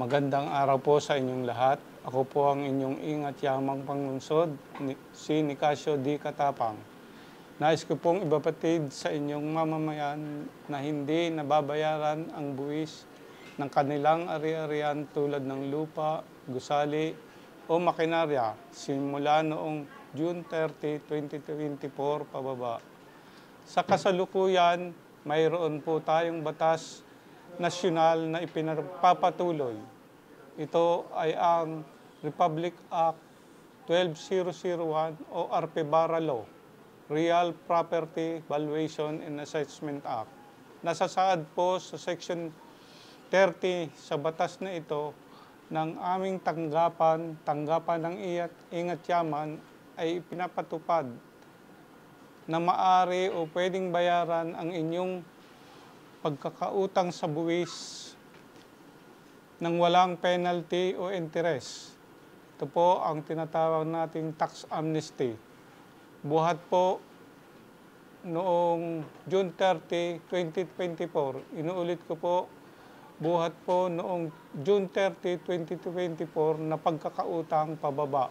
Magandang araw po sa inyong lahat. Ako po ang inyong ingat yamang panglungsod, si Nicasio D. Katapang. Nais ko pong ibapatid sa inyong mamamayan na hindi nababayaran ang buwis ng kanilang ari-arian tulad ng lupa, gusali o makinarya simula noong June 30, 2024 pababa. Sa kasalukuyan, mayroon po tayong batas nasyonal na ipinapatuloy. Ito ay ang Republic Act 12001 o RP-BARA Law, Real Property Valuation and Assessment Act. Nasasaad po sa Section 30 sa batas na ito ng aming tanggapan ng ingat yaman ay ipinapatupad na maaari o pwedeng bayaran ang inyong pagkakautang sa buwis ng walang penalty o interest. Ito po ang tinatawag nating tax amnesty. Buhat po noong June 30, 2024. Inuulit ko po, buhat po noong June 30, 2024 na pagkakautang pababa.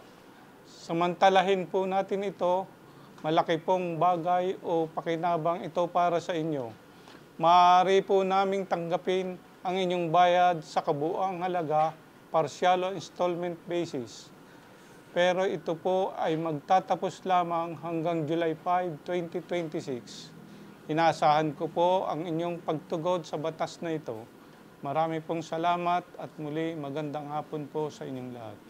Samantalahin po natin ito, malaki pong bagay o pakinabang ito para sa inyo. Maaari po naming tanggapin ang inyong bayad sa kabuuang halaga, partial o installment basis. Pero ito po ay magtatapos lamang hanggang July 5, 2026. Inaasahan ko po ang inyong pagtugod sa batas na ito. Marami pong salamat at muli magandang hapon po sa inyong lahat.